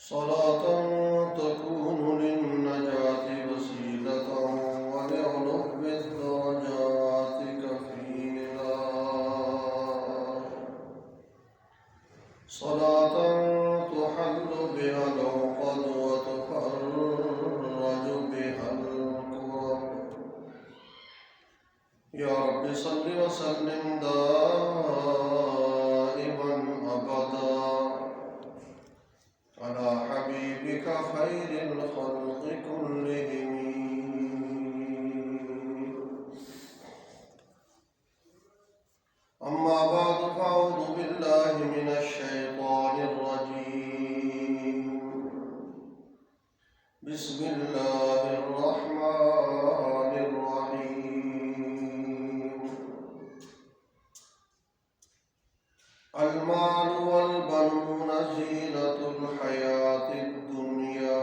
صلاة تكون للنجاة وسيلة ولعلو الدرجات كفيلا. صلاة تحل بها العقد وتفرج بها الكرب. يا رب صل وسلم دائما أبدا على حبيبك خير الخلق كلهم. أما بعد فأعوذ بالله من الشيطان الرجيم. بسم الله الرحمن الرحيم. المال والبنون زينة الحياة الدنيا.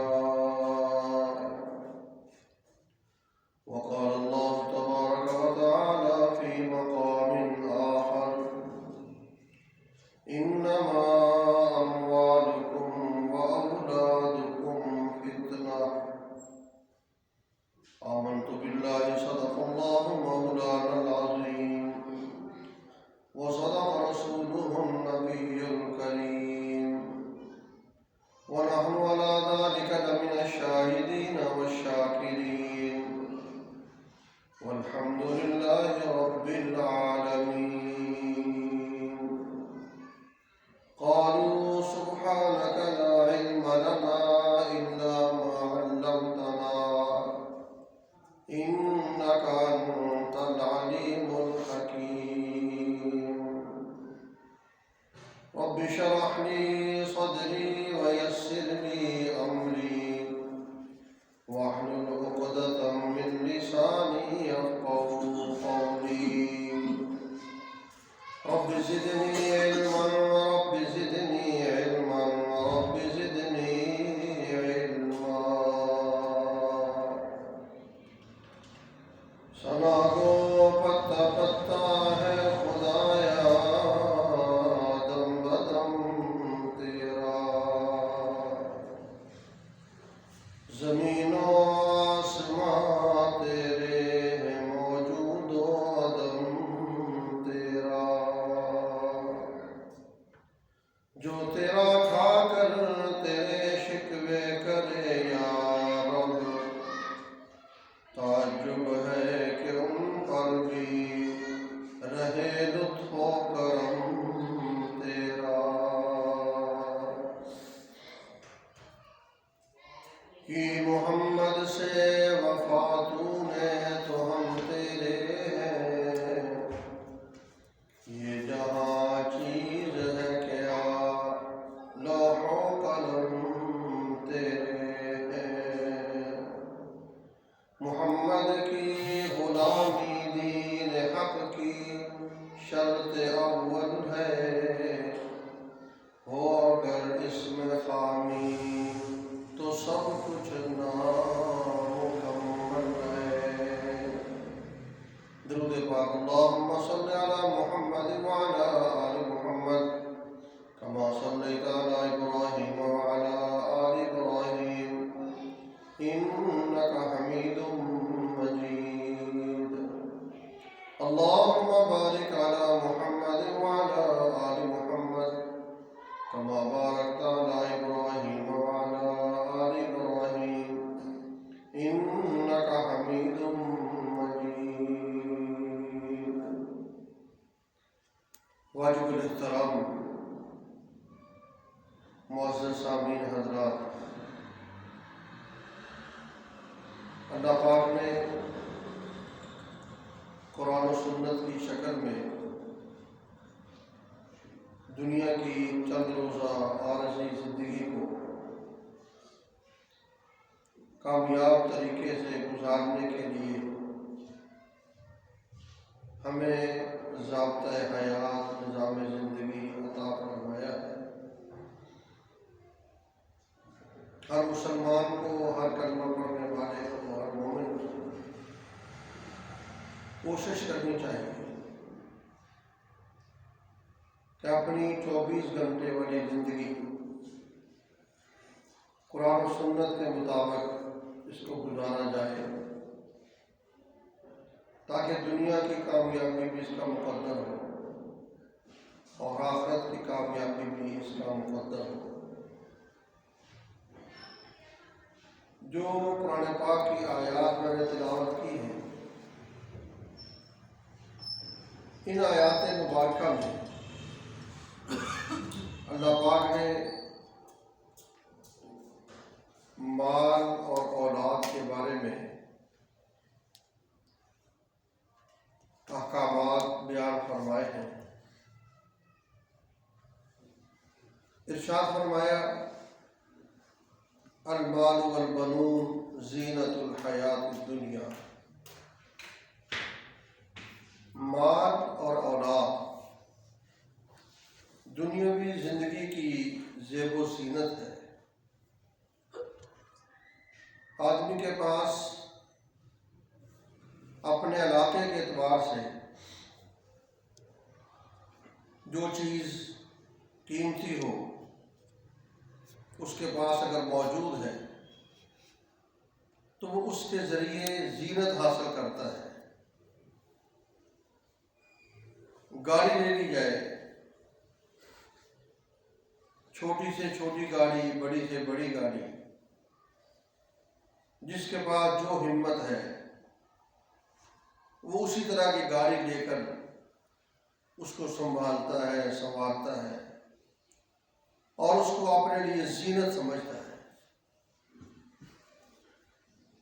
وقال الله تبارك وتعالى في مقام آخر: إنما أموالكم وأولادكم فتنة. آمنت بالله صدق الله مولانا العظيم وصدق رسوله النبي الكريم ونحن على ذلك لمن الشاهدين والشاكرين والحمد لله رب العالمين. قالوا سبحانك لا علم لنا إلا ما علمتنا إنك أنت العليم الحكيم. رب اشرح لي صدري ويسر لي أمري واحلل عقدة من لساني يفقهوا قولي. رب زدني علما رب زدني علما رب زدني علما. سنا کو پتا پتا ہے خدایا دم بدم تیرا. زمین و آسمان تیرے ہیں موجود و عدم تیرا. جو تیرا کھا کر تیرے شکوے کرے یا رب، تعجب ہے کہ ان پر بھی رہے لطف و کرم تیرا. کی محمد سے وفا تو نے تو ہم تیرے ہیں. یہ جہاں چیز ہے کیا لوح و قلم تیرے ہیں. محمد کی غلامی دین حق کی شرط اول ہے. ہو اگر اس میں خامی تو سب کچھ نامکمل ہے. درود پاک اللہم صلی علی محمد وعلی آل محمد کما صلیت علی ابراہیم وعلی آل ابراہیم انک حمید مجید. اللہم بارک علی محمد وعلی آل محمد کما بارکت علی ابراہیم وعلی آل ابراہیم انک حمید مجید. واجب الاحترام معزز سامعین حضرات، اللہ پاک نے قرآن و سنت کی شکل میں دنیا کی چند روزہ عارضی زندگی کو کامیاب طریقے سے گزارنے کے لیے ہمیں ضابطۂ حیات، نظام زندگی عطا فرمایا ہے. ہر مسلمان کو، ہر کلمہ پڑھنے والے کو، ہر مومن کو کوشش کرنی چاہیے کہ اپنی 24 گھنٹے والی زندگی قرآن و سنت کے مطابق اس کو گزارا جائے تاکہ دنیا کی کامیابی بھی اس کا مقدر ہو اور آخرت کی کامیابی بھی اس کا مقدر ہو۔ جو قرآن پاک کی آیات میں نے تلاوت کی ہے، ان آیات مبارکہ میں اللہ پاک نے مال اور اولاد کے بارے میں احکامات بیان فرمائے ہیں۔ ارشاد فرمایا المال والبنون زینت الحیات الدنیا، مال اور اولاد دنیاوی زندگی کی زیب و زینت ہے۔ آدمی کے پاس اپنے علاقے کے اعتبار سے جو چیز قیمتی ہو اس کے پاس اگر موجود ہے تو وہ اس کے ذریعے زینت حاصل کرتا ہے۔ گاڑی لے لی جائے، چھوٹی سے چھوٹی گاڑی، بڑی سے بڑی گاڑی، جس کے پاس جو ہمت ہے وہ اسی طرح کی گاڑی لے کر اس کو سنبھالتا ہے، سنوارتا ہے اور اس کو اپنے لیے زینت سمجھتا ہے۔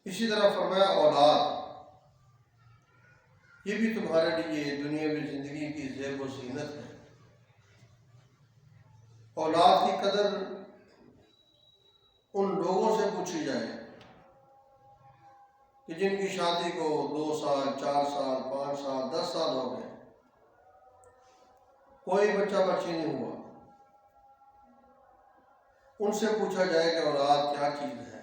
اسی طرح فرمایا اولاد، یہ بھی تمہارے لیے دنیاوی زندگی کی زیب و زینت ہے۔ اولاد کی قدر ان لوگوں سے پوچھی جائے کہ جن کی شادی کو 2 سال، 4 سال، 5 سال، 10 سال ہو گئے، کوئی بچہ بچی نہیں ہوا۔ ان سے پوچھا جائے کہ اولاد کیا چیز ہے،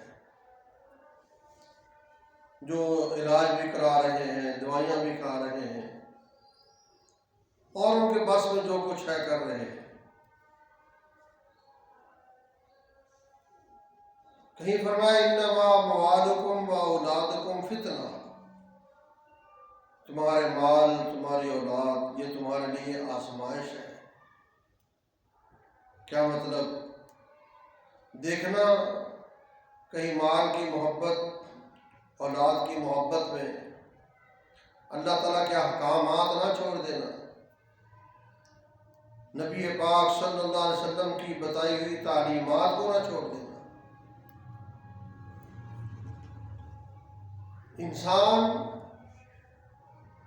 جو علاج بھی کرا رہے ہیں، دوائیاں بھی کھا رہے ہیں اور ان کے بس میں جو کچھ ہے کر رہے ہیں۔ کہیں فرمایا انما اموالکم و اولادکم فتنہ، تمہارے مال، تمہاری اولاد یہ تمہارے لیے آزمائش ہے۔ کیا مطلب؟ دیکھنا کہیں مال کی محبت، اولاد کی محبت میں اللہ تعالیٰ کے احکامات نہ چھوڑ دینا، نبی پاک صلی اللہ علیہ وسلم کی بتائی ہوئی تعلیمات کو نہ چھوڑ دینا۔ انسان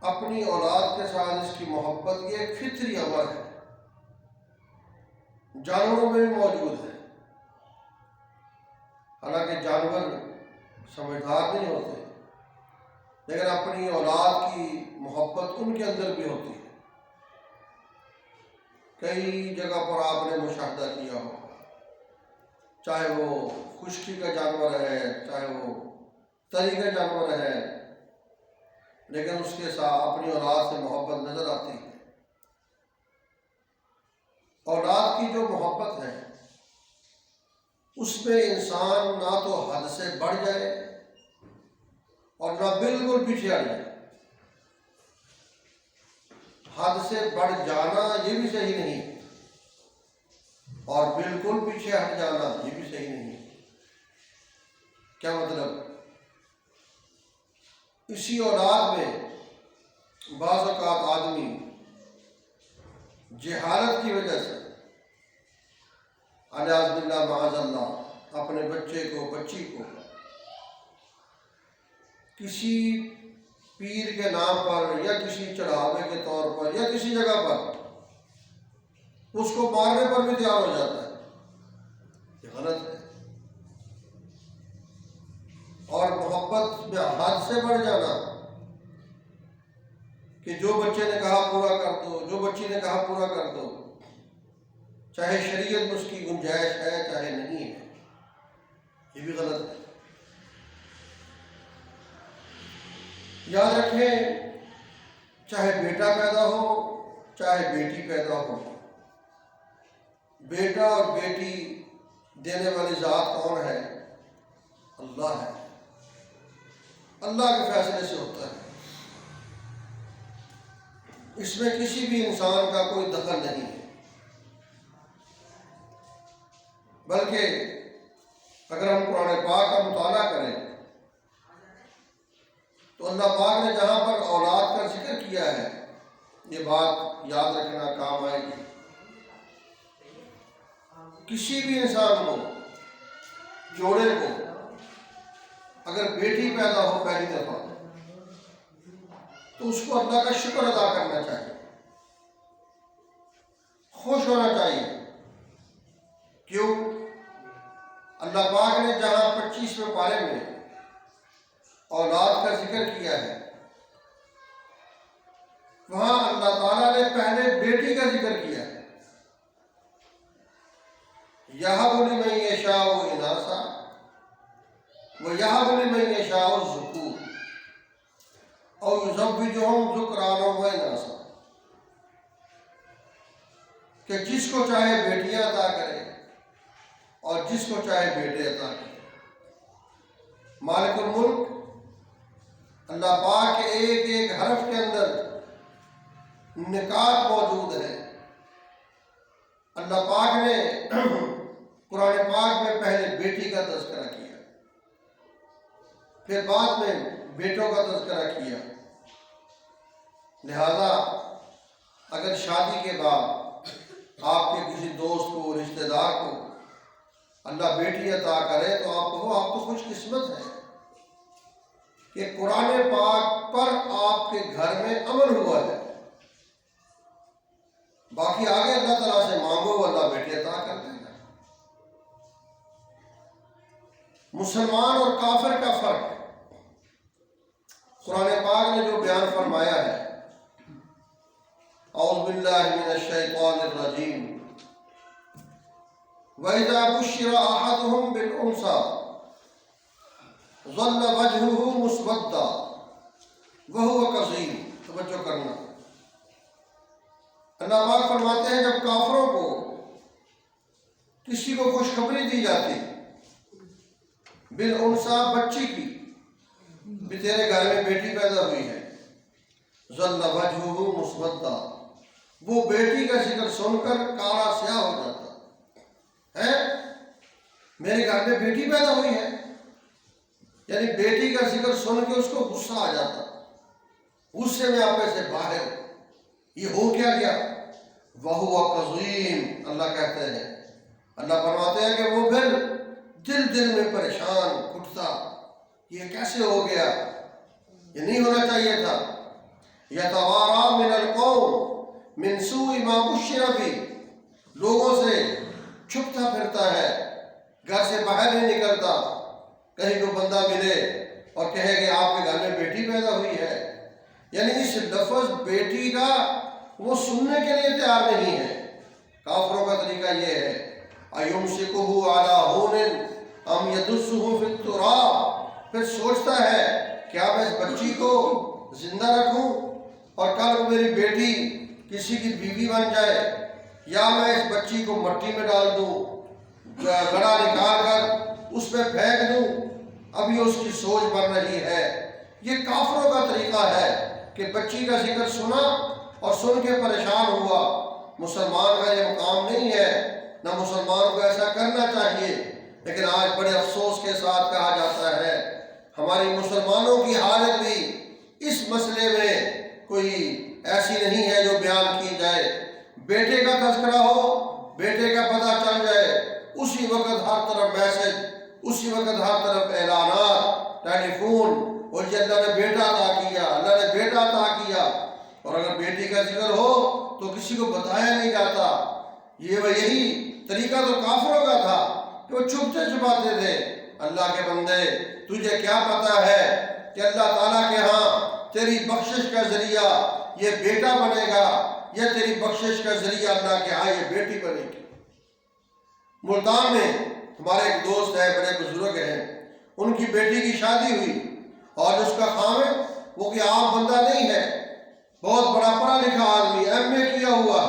اپنی اولاد کے ساتھ اس کی محبت یہ ایک فطری امر ہے، جانوروں میں بھی موجود ہے۔ حالانکہ جانور سمجھدار نہیں ہوتے، لیکن اپنی اولاد کی محبت ان کے اندر بھی ہوتی ہے۔ کئی جگہ پر آپ نے مشاہدہ کیا ہوگا، چاہے وہ خشکی کا جانور ہے، چاہے وہ تری کا جانور ہے، لیکن اس کے ساتھ اپنی اولاد سے محبت نظر آتی ہے۔ اولاد کی جو محبت ہے اس پہ انسان نہ تو حد سے بڑھ جائے اور نہ بالکل پیچھے ہٹ جائے۔ حد سے بڑھ جانا یہ بھی صحیح نہیں اور بالکل پیچھے ہٹ جانا یہ بھی صحیح نہیں۔ کیا مطلب؟ اسی اولاد میں بعض اوقات آدمی جہالت کی وجہ سے الیاذ باللہ معاذ اللہ اپنے بچے کو، بچی کو کسی پیر کے نام پر یا کسی چڑھاوے کے طور پر یا کسی جگہ پر اس کو مارنے پر بھی تیار ہو جاتا ہے۔ یہ غلط ہے۔ اور محبت میں حد سے بڑھ جانا کہ جو بچے نے کہا پورا کر دو، جو بچی نے کہا پورا کر دو، چاہے شریعت میں اس کی گنجائش ہے چاہے نہیں ہے، یہ بھی غلط ہے۔ یاد رکھیں، چاہے بیٹا پیدا ہو چاہے بیٹی پیدا ہو، بیٹا اور بیٹی دینے والی ذات کون ہے؟ اللہ ہے، اللہ کے فیصلے سے ہوتا ہے، اس میں کسی بھی انسان کا کوئی دخل نہیں ہے۔ بلکہ اگر ہم قرآن پاک کا مطالعہ کریں تو اللہ پاک نے جہاں پر اولاد کا ذکر کیا ہے، یہ بات یاد رکھنا کام آئے گی۔ کسی بھی انسان کو، جوڑے کو اگر بیٹی پیدا ہو پہلی دفعہ تو اس کو اللہ کا شکر ادا کرنا چاہیے، خوش ہونا چاہیے۔ کیوں؟ اللہ پاک نے جہاں 25ویں پارے میں اولاد کا ذکر کیا ہے، وہاں اللہ تعالیٰ نے پہلے بیٹی کا ذکر کیا ہے۔ یَهَبُ لِمَن یَشَاءُ إِنَاثًا وَیَهَبُ لِمَن یَشَاءُ الذُّکُورَ أَوْ يُزَوِّجُهُمْ ذُکْرَانًا وَإِنَاثًا، کہ جس کو چاہے بیٹیاں عطا کرے اور جس کو چاہے بیٹے عطا کرے۔ مالک الملک اللہ پاک کے ایک ایک حرف کے اندر نکات موجود ہے۔ اللہ پاک نے قرآن پاک میں پہلے بیٹی کا تذکرہ کیا، پھر بعد میں بیٹوں کا تذکرہ کیا۔ لہذا اگر شادی کے بعد آپ کے کسی دوست کو، رشتہ دار کو اللہ بیٹی عطا کرے تو آپ کہو آپ تو خوش قسمت ہیں کہ قرآن پاک پر آپ کے گھر میں امن ہوا ہے۔ باقی آگے اللہ تعالیٰ سے مانگو، اللہ بیٹی عطا کر دے گا۔ مسلمان اور کافر کا فرق قرآن پاک نے جو بیان فرمایا ہے، اعوذ باللہ من الشیطان الرجیم، وَإِذَا بُشِّرَ أَحَدُهُم بِالْأُنثىٰ ظَلَّ وَجْهُهُ مُسْوَدًّا وَهُوَ كَظِيمٌ۔ توجہ کرنا، اللہ پاک فرماتے ہیں جب کافروں کو کسی کو خوشخبری دی جاتی بالانثیٰ، بچی کی، بھی تیرے گھر میں بیٹی پیدا ہوئی ہے، ظل وجہہ مسودہ، وہ بیٹی کا ذکر سن کر کالا سیاہ ہو جاتا ہے۔ میرے گھر میں بیٹی پیدا ہوئی ہے، یعنی بیٹی کا ذکر سن کے اس کو غصہ آ جاتا، غصے میں آپے سے باہر، یہ ہو کیا گیا؟ وَهُوَ كَظِيمٌ، اللہ کہتے ہیں، اللہ فرماتے ہیں کہ وہ پھر دل میں پریشان اٹھتا، یہ کیسے ہو گیا، یہ نہیں ہونا چاہیے تھا۔ يَتَوَارَى مِنَ الْقَوْمِ مِنْ سُوءِ مَا بُشِّرَ بِهِ، لوگوں سے چھپتا پھرتا ہے، گھر سے باہر نہیں نکلتا، کہیں کوئی بندہ ملے اور کہے کہ آپ کے گھر میں بیٹی پیدا ہوئی ہے، یعنی اس لفظ بیٹی کا وہ سننے کے لیے تیار نہیں ہے۔ کافروں کا طریقہ یہ ہے، أَيُمْسِكُهُ عَلَىٰ هُونٍ أَمْ يَدُسُّهُ فِي التُّرَابِ، پھر سوچتا ہے کیا میں اس بچی کو زندہ رکھوں اور کل کو میری بیٹی کسی کی بیوی بن جائے، یا میں اس بچی کو مٹی میں ڈال دوں، گڑا نکال کر اس میں پھینک دوں، ابھی اس کی سوچ بن رہی ہے۔ یہ کافروں کا طریقہ ہے کہ بچی کا ذکر سنا اور سن کے پریشان ہوا۔ مسلمان کا یہ مقام نہیں ہے، نہ مسلمان کو ایسا کرنا چاہیے، لیکن آج بڑے افسوس کے ساتھ کہا جاتا ہے ہماری مسلمانوں کی حالت بھی اس مسئلے میں کوئی ایسی نہیں ہے جو بیان کی جائے۔ بیٹے کا تذکرہ ہو، بیٹے کا پتہ چل جائے، اسی وقت ہر طرف میسج، اسی وقت ہر طرف اعلانات، ٹیلی فون، اور یہ اللہ نے بیٹا عطا کیا، اللہ نے بیٹا عطا کیا، اور اگر بیٹی کا ذکر ہو تو کسی کو بتایا نہیں جاتا۔ یہی طریقہ تو کافروں کا تھا کہ وہ چھپتے چھپاتے تھے۔ اللہ کے بندے، تجھے کیا پتا ہے کہ اللہ تعالیٰ کے ہاں تیری بخشش کا ذریعہ یہ بیٹا بنے گا، یا تیری بخشش کا ذریعہ اللہ کے ہاں یہ بیٹی بنے گی۔ ملتان میں ہمارے ایک دوست ہے، بڑے بزرگ ہیں، ان کی بیٹی کی شادی ہوئی اور اس کا خاوند وہ کہ عام بندہ نہیں ہے، بہت بڑا پڑھا لکھا آدمی، ایم اے کیا ہوا،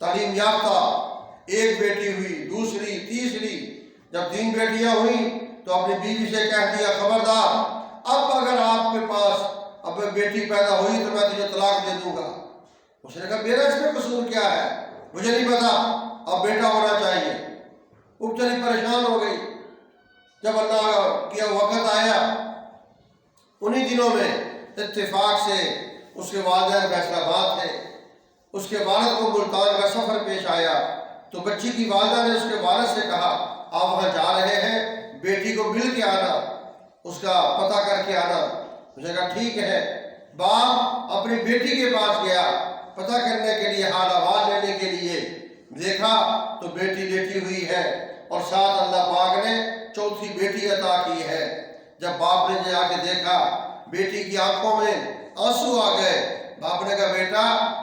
تعلیم یافتہ۔ ایک بیٹی ہوئی، دوسری، تیسری، جب 3 بیٹیاں ہوئیں تو اپنی بیوی سے کہہ دیا خبردار اب اگر آپ کے پاس اب بیٹی پیدا ہوئی تو میں تجھے طلاق دے دوں گا۔ اس نے کہا میرا اس میں قصور کیا ہے، مجھے نہیں پتا، اب بیٹا ہونا چاہیے۔ وہ چلی پریشان ہو گئی۔ جب اللہ کیا وقت آیا، انہی دنوں میں اتفاق سے اس کے والدین فیصلہ آباد تھے، اس کے والد کو ملتان کا سفر پیش آیا تو بچی کی والدہ نے اس کے والد سے کہا آپ وہاں جا رہے ہیں، بیٹی کو مل کے آنا، اس کا پتہ کر کے آنا۔ اس نے کہا ٹھیک ہے۔ باپ اپنی بیٹی کے پاس گیا پتہ کرنے کے لیے، حال احوال لینے کے لیے۔ دیکھا تو بیٹی لیٹی ہوئی ہے اور ساتھ اللہ پاک نے چوتھی بیٹی عطا کی ہے۔ جب باپ نے جا کے دیکھا بیٹی کی آنکھوں میں آنسو آ گئے۔ باپ نے کہا بیٹا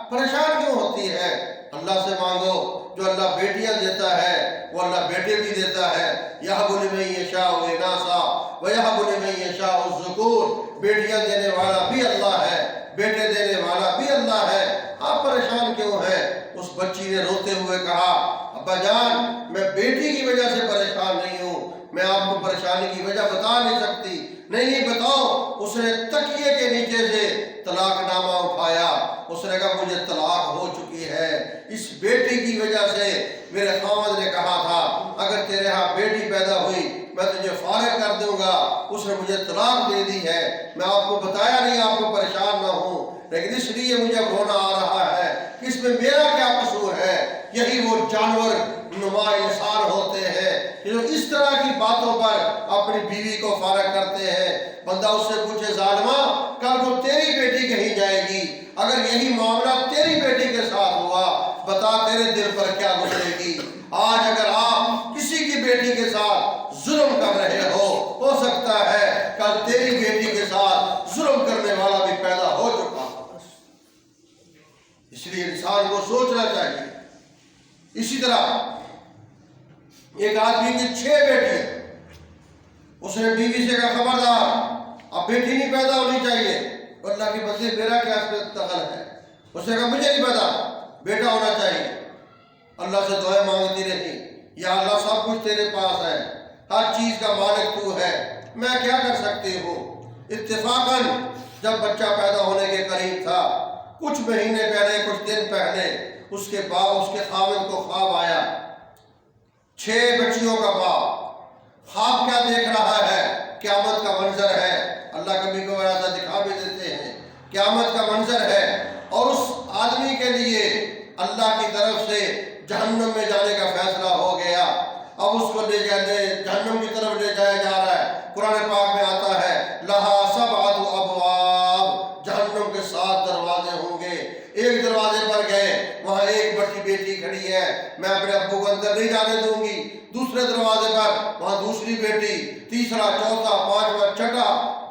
پریشان کیوں ہوتی ہے، اللہ سے مانگو، جو اللہ بیٹیاں دیتا ہے وہ اللہ بیٹے بھی دیتا ہے۔ یہب لمن یشاء اناثا ویہب لمن یشاء الذکور، بیٹیاں دینے والا بھی اللہ ہے، بیٹے دینے والا بھی اللہ ہے، آپ پریشان کیوں ہیں؟ اس بچی نے روتے ہوئے کہا ابا جان میں بیٹی کی وجہ سے پریشان نہیں ہوں، میں آپ کو پریشانی کی وجہ بتا نہیں سکتی۔ نہیں بتاؤ۔ اس نے تکیے کے نیچے سے طلاق نامہ اٹھایا، اس نے کہا مجھے طلاق ہو چکی ہے، اس بیٹی کی وجہ سے میرے خاوند نے کہا تھا اگر تیرے ہاں بیٹی پیدا ہوئی میں تجھے فارغ کر دوں گا، اس نے مجھے طلاق دے دی ہے۔ میں آپ کو بتایا نہیں آپ کو پریشان نہ ہوں، لیکن اس لیے مجھے رونا آ رہا ہے کہ اس میں میرا کیا قصور ہے۔ یہی وہ جانور نما انسان ہوتے ہیں جو اس طرح کی باتوں پر اپنی بیوی کو فارغ کرتے ہیں۔ بندہ اس سے پوچھے ظالمہ کل کو تیری بیٹی کہیں جائے گی، اگر یہی معاملہ تیری بیٹی کے ساتھ ہوا بتا تیرے دل پر کیا گزرے گی۔ آج اگر آپ کسی کی بیٹی کے ساتھ ظلم کر رہے ہو سکتا ہے کل تیری بیٹی کے ساتھ ظلم کرنے والا بھی پیدا ہو چکا ہو۔ اس لیے انسان کو سوچنا چاہیے۔ اسی طرح ایک آدمی کی 6 بیٹی، اس نے بیوی سے کہا خبردار اب بیٹی نہیں پیدا ہونی چاہیے۔ اللہ کے بندے میرا کیا اس میں دخل ہے؟ اس نے کہا مجھے نہیں پتا، بیٹا ہونا چاہیے۔ اللہ سے دعائیں مانگتی رہی، یا اللہ سب کچھ تیرے پاس ہے، ہر چیز کا مالک تو ہے، میں کیا کر سکتی ہوں۔ اتفاقاً جب بچہ پیدا ہونے کے قریب تھا، کچھ مہینے پہلے کچھ دن پہلے اس کے خاوند کو خواب آیا، 6 بچیوں کا باپ۔ خواب کیا دیکھ رہا ہے؟ قیامت کا منظر ہے۔ اللہ کبھی کو ایسا دکھا بھی دیتے ہیں، قیامت کا منظر ہے، اور اس آدمی کے لیے اللہ کی طرف سے جہنم میں جانے کا فیصلہ ہو گیا۔ اب اس کو جہنم کی طرف لے جایا جا رہا ہے۔ قرآن پاک میں آتا ہے لہا 7 ابواب، جہنم کے 7 دروازے ہوں گے۔ ایک دروازے پر گئے، وہاں ایک بڑی بیٹی کھڑی ہے، میں اپنے ابو کو اندر نہیں جانے دوں گی۔ دوسرے دروازے پر وہاں دوسری بیٹی، تیسرا، چوتھا، پانچواں،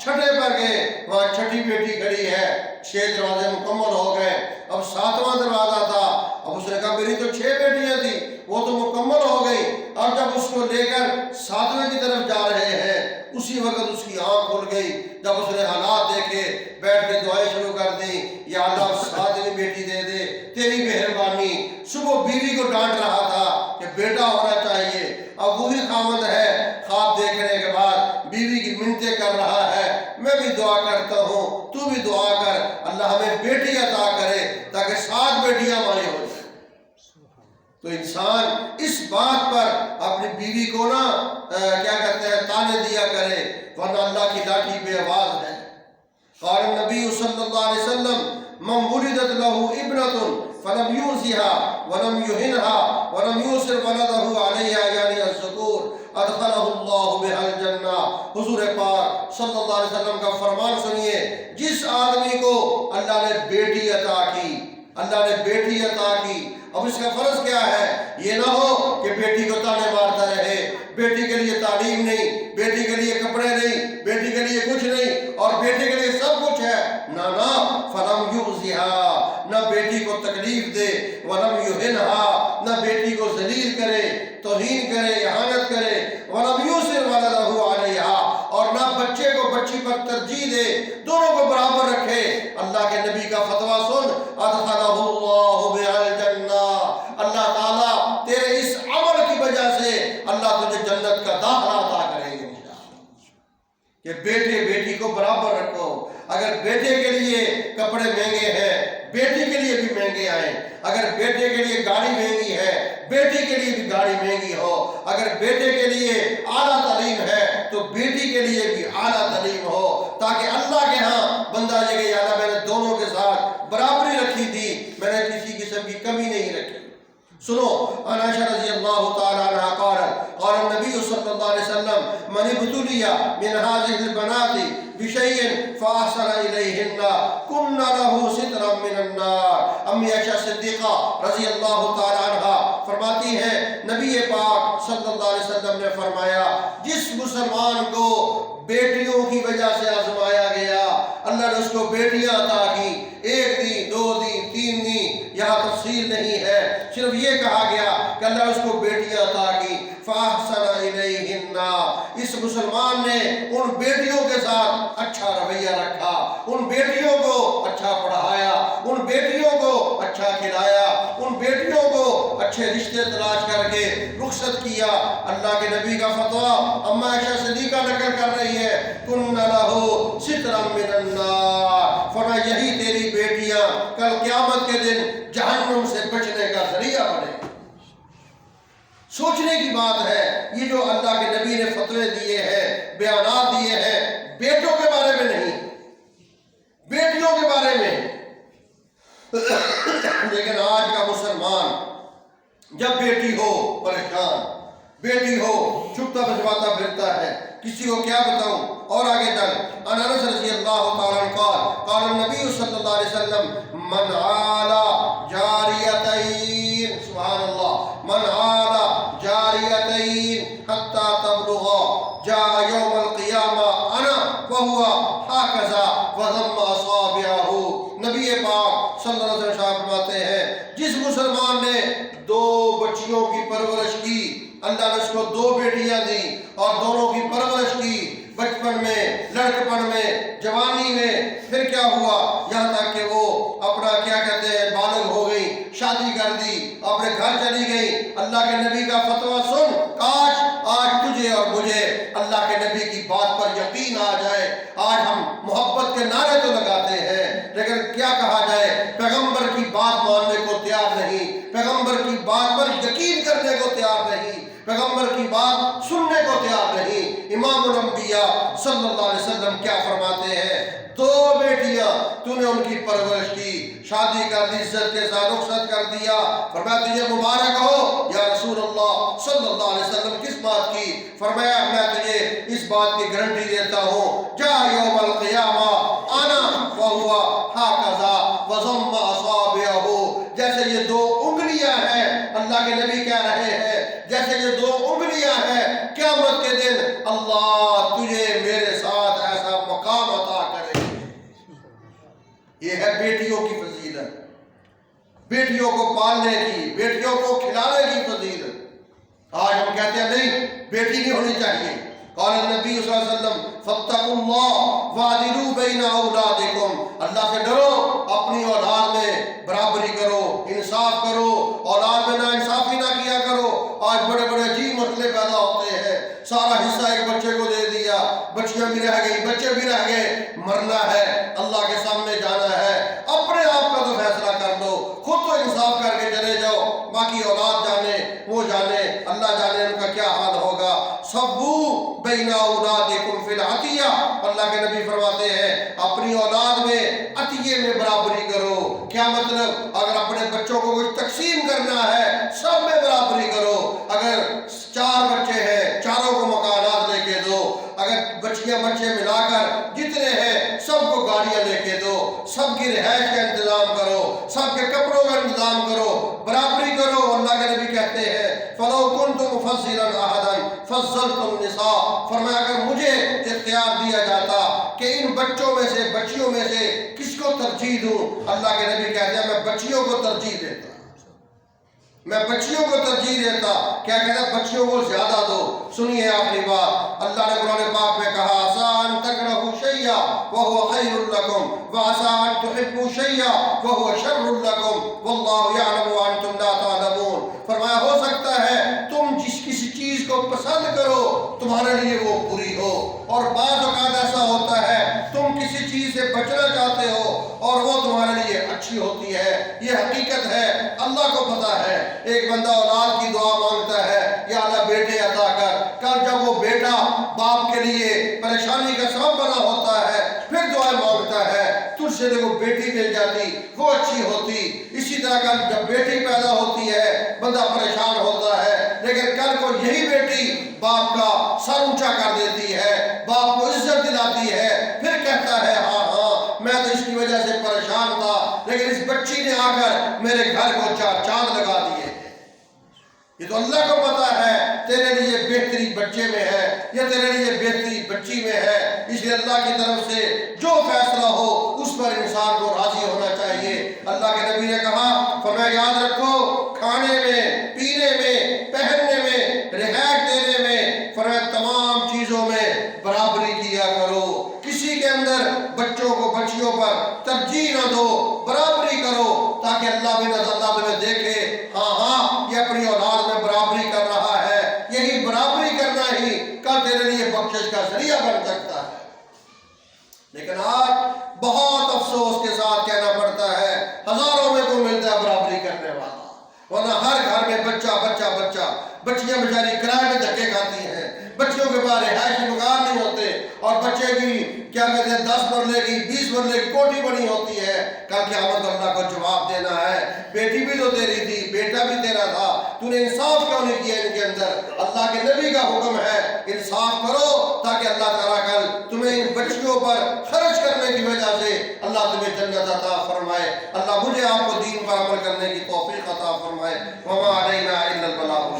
چھٹے پر گئے، وہاں چھٹی بیٹی کھڑی ہے۔ 6 دروازے مکمل ہو گئے، اب 7واں دروازہ تھا۔ اب اس نے کہا میری تو 6 بیٹیاں تھیں، وہ تو مکمل ہو گئی۔ اب جب اس کو لے کر 7ویں کی طرف جا رہے ہیں، اسی وقت اس کی آنکھ کھل گئی۔ جب اس نے حالات دیکھے، بیٹھ کے دعائیں شروع کر دی، یا اللہ 7ویں بیٹی دے دے، تیری مہربانی۔ صبح بیوی کو ڈانٹ رہا تھا کہ بیٹا ہونا چاہیے، اب وہی خاوند ہے، خواب دیکھنے کے بعد بیوی کی منتیں کر رہا ہے، میں بھی دعا کرتا ہوں تو بھی دعا کر، اللہ ہمیں بیٹی عطا کرے تاکہ 7 بیٹیاں ہماری ہو جائیں۔ تو انسان اس بات پر اپنی بیوی کو نا کیا کہتے ہیں تانے دیا کرے، ورنہ اللہ کی لاٹھی بے آواز ہے۔ قال النبی صلی اللہ علیہ وسلم من ولدت له ابنة فلم يؤذها ولم يهنها ولم يؤثر ولده عليها يعني الذكور ادخلہ اللہ بها الجنہ۔ حضور پاک صلی اللہ علیہ وسلم کا فرمان سنیے، جس آدمی کو اللہ نے بیٹی عطا کی، اللہ نے بیٹی عطا کی، اب اس کا فرض کیا ہے؟ یہ نہ ہو کہ بیٹی کو تانے مارتا رہے، بیٹی کے لیے تعلیم نہیں، بیٹی کے لیے کپڑے نہیں، بیٹی کے لیے کچھ نہیں، اور بیٹی کے لیے سب کچھ ہے۔ نہ فلم یؤذها، نہ بیٹی کو تکلیف دے، ولم یہنها، نہ بیٹی کو ذلیل کرے، توہین کرے، اہانت کرے، ولم یؤثر ولدہ علیہا، اور نہ بچے کو بچی پر ترجیح دے، دونوں کو برابر رکھے۔ اللہ کے نبی کا فتویٰ سن، ادخلہ اللہ بها الجنہ، اللہ تعالیٰ تیرے اس عمل کی وجہ سے اللہ تجھے جنت کا داخلہ عطا کریں گے انشاءاللہ۔ کہ بیٹے بیٹی کو برابر رکھو. اگر بیٹے کے لیے کپڑے مہنگے ہیں بیٹی کے لیے بھی مہنگے آئیں. اگر بیٹے کے لیے گاڑی مہنگی ہے بیٹی کے لیے بھی گاڑی مہنگی ہو. اگر بیٹے کے لیے اعلیٰ تعلیم ہے تو بیٹی کے لیے بھی اعلیٰ تعلیم ہو, تاکہ اللہ کے ہاں بندہ یہ کہ یا اللہ میں نے دونوں کے ساتھ برابری رکھی تھی, میں نے کسی قسم کی کمی نہیں رکھی. سنو, عائشہ رضی اللہ تعالی عنہ قالت قال النبی صلی اللہ علیہ وسلم من ابتلی من هذه البنات بشيء فاحسن الیہن کن له سترا من النار. امی عائشہ صدیقہ رضی اللہ تعالی عنہ فرماتی ہیں نبی پاک صلی اللہ علیہ وسلم نے فرمایا جس مسلمان کو بیٹیوں کی وجہ سے آزمایا گیا, اللہ نے اس کو بیٹیاں عطا کی, 1 دن 2 دن 3 دن, یہاں تفصیل نہیں ہے, صرف یہ کہا گیا کہ اللہ نے اس کو بیٹیاں عطا کی. فاحسن الیہن, اس مسلمان نے ان بیٹیوں کے ساتھ اچھا رویہ رکھا, ان بیٹیوں کو اچھا پڑھایا, ان بیٹیوں کو اچھا کھلایا, ان بیٹیوں کو اچھے رشتے تلاش کر کے رخصت کیا. اللہ کے نبی کا فتویٰ اما عائشہ صدیقہ نقل کر رہی ہے کن لہ سترا من النار, فرمایا یہی تیری بیٹیاں کل قیامت کے دن جہنم سے بچنے کا ذریعہ بنے. سوچنے کی بات ہے, یہ جو اللہ کے نبی نے فتوے دیے ہیں, بیانات دیے ہیں, بیٹوں کے بارے میں نہیں, بیٹیوں کے بارے میں. لیکن آج کا مسلمان جب بیٹی ہو پریشان, بیٹی ہو چھپتا بچواتا پھرتا ہے, کسی کو کیا بتاؤں. اور آگے چل انس رضی اللہ تعالیٰ عنہ قال قال النبی صلی اللہ علیہ وسلم من عالی جاریتین, سبحان اللہ, من عالی جاریتین حتی تبلغا جاء یوم القیامہ انا وہو ہاکذا وضم اصابعہ. نبی پاک صلی اللہ علیہ وسلم فرماتے ہیں جس مسلمان نے 2 بچیوں کی پرورش کی, اللہ نے اس کو 2 بیٹیاں دی اور دونوں کی پرورش کی, بچپن میں, لڑکپن میں, جوانی میں, پھر کیا ہوا یہاں تک کہ وہ اپنا کیا کہتے ہیں بالغ ہو گئی, شادی کر دی, اپنے گھر چلی گئی. اللہ کے نبی کا فتویٰ سن, کاش آج تجھے اور مجھے اللہ کے نبی کی بات پر یقین آ جائے. آج ہم محبت کے نعرے تو لگاتے ہیں لیکن کیا کہا جائے, پیغمبر کی بات ماننے کو تیار نہیں, پیغمبر کی بات پر یقین کرنے کو تیار نہیں, پیغمبر کی بات سننے کو تیار نہیں. امام الانبیاء صلی اللہ علیہ وسلم کیا فرماتے ہیں, 2 بیٹیاں تو نے ان کی پرورش کی, شادی کر دی, عزت کے ساتھ رخصت کر دیا, فرمایا تجھے مبارک ہو یا رسول اللہ صلی اللہ علیہ وسلم. کس بات کی؟ فرمایا میں تجھے اس بات کی گارنٹی دیتا ہوں جا یوم القیامہ انا وہو ہاکذا وضم اصابعہ. جیسے یہ 2 انگلیاں ہیں, اللہ کے نبی کہہ رہے ہیں جیسے یہ 2 انگلیاں ہیں, قیامت کے دن اللہ تجھے میرے ساتھ ایسا مقام عطا کرے. یہ ہے بیٹیوں کی فضیلت, بیٹیوں کو پالنے کی, بیٹیوں کو کھلانے کی فضیلت. آج ہم کہتے ہیں نہیں بیٹی نہیں ہونی چاہیے. قال النبی صلی اللہ علیہ وسلم فاتقوا اللہ وعدلوا بین اولادکم, اللہ سے ڈرو, اپنی اولاد میں برابری کرو, انصاف کرو, اولاد میں نا انصافی نہ کیا کرو. آج بڑے بڑے عجیب مسئلے پیدا ہوتے ہیں, سارا حصہ ایک بچے کو دے دیا, بچیاں بھی رہ گئی, بچے بھی رہ گئے. مرنا ہے, اللہ کے سامنے جانا ہے, اپنے آپ کا تو فیصلہ کر دو, خود تو انصاف کر کے چلے جاؤ, باقی اولاد جانے, وہ جانے, اللہ جانے ان کا کیا حال ہوگا. صبو بین اولادکم فی العطیہ, اللہ کے نبی فرماتے ہیں اپنی اولاد میں عطیے میں برابری کرو. کیا مطلب؟ اگر اپنے بچوں کو کچھ تقسیم کرنا ہے سب میں برابری کرو. اگر 4 بچے ہیں, چاروں کو مکانات لے کے دو. اگر بچیاں بچے ملا کر جتنے ہیں سب کو گاڑیاں لے کے دو, سب کی رہائش کا انتظام کرو, سب کے کپڑوں کا انتظام کرو, برابری کرو. اللہ کے نبی کہتے ہیں فَلَوْ كُنْتُ مُفَضِّلًا أَحَدًا فَضَّلْتُ النِّسَاءَ. فرمایا اگر مجھے اختیار دیا جاتا کہ ان بچوں میں سے, بچیوں میں سے کس کو ترجیح دوں, اللہ کے نبی کہتے ہیں میں بچیوں کو ترجیح دیتا, میں بچیوں کو ترجیح دیتا. کیا کہتا ہے؟ بچیوں کو زیادہ دو. سنیے آخری بات, اللہ نے قرآن پاک میں کہا عَسَىٰ أَن تَكْرَهُوا شَيْئًا وَهُوَ خَيْرٌ لَكُمْ وَعَسَىٰ أَن تُحِبُّوا شَيْئًا وَهُوَ شَرٌّ لَكُمْ وَاللَّهُ يَعْلَمُ وَأَنْتُمْ لَا تَعْلَمُونَ. فرمایا ہو سکتا ہے تم جس کسی چیز کو پسند کرو تمہارے لیے وہ بری ہو۔ اور بعض اوقات ایسا ہوتا ہے تم کسی چیز سے بچنا چاہتے ہو اور وہ تمہارے لیے اچھی ہوتی ہے، یہ حقیقت ہے، اللہ کو پتا ہے۔ ایک بندہ اولاد کی دعا مانگتا ہے، یا اللہ بیٹے عطا کر، کل جب وہ بیٹا باپ کے لیے پریشانی کا سبب بنا ہوتا ہے پھر دعائیں مانگتا ہے، تجھ سے دیکھو بیٹی مل جاتی وہ اچھی ہوتی۔ اسی طرح کل جب بیٹی پیدا ہوتی ہے بندہ پریشان ہوتا ہے، لیکن کل کو یہی بیٹی باپ کا سر اونچا کر دیتی ہے، باپ کو عزت دلاتی ہے، پھر کہتا ہے ہاں ہاں میں تو اس کی وجہ سے پریشان تھا لیکن اس بچی نے آ کر میرے گھر کو چار چاند لگا دیے۔ یہ تو اللہ کو پتا ہے تیرے لیے بہتری بچے میں ہے یا تیرے لیے بہتری بچی میں ہے، اس لیے اللہ کی طرف سے جو فیصلہ ہو اس پر انسان کو راضی ہونا چاہیے۔ اللہ کے نبی نے کہا فرمایا یاد رکھو کھانے میں، پینے میں، پہننے میں، رہائش دینے میں، فرمایا تمام چیزوں میں برابری کیا کرو، کسی کے اندر بچوں کو بچیوں پر ترجیح نہ دو، برابری کرو تاکہ اللہ بھی اللہ تمہیں دیکھے ہاں ہاں یہ اپنی اولاد میں برابری کر رہا ہے، یہی برابری کرنا ہی کل تیرے لیے بخشش کا ذریعہ بن سکتا ہے۔ لیکن آج بہت افسوس کے ساتھ کہنا پڑتا ہے ہزاروں میں کو ملتا ہے برابری کرنے والا، ورنہ ہر گھر میں بچہ بچہ بچہ، بچیاں بیچاری کرائے میں دھکے کھاتی ہیں، بچیوں کے پاس رہائشی مکان نہیں ہوتے اور بچے کی کیا کہتے ہیں 10 مرلے کی 20 مرلے کی کوٹھی بنی ہوتی ہے۔ کل قیامت اللہ کو جواب دینا ہے، بیٹی بھی تو تیری تھی، بیٹا بھی تیرا تھا، تو نے انصاف کیوں نہیں کیا ان کے اندر؟ اللہ کے نبی کا حکم ہے انصاف کرو تاکہ اللہ تعالیٰ کل تمہیں ان بچیوں پر خرچ کرنے کی وجہ سے اللہ تمہیں جنت عطا فرمائے۔ اللہ مجھے آپ کو دین پر عمل کرنے کی توفیق عطا فرمائے۔ وما علینا الا البلاغ۔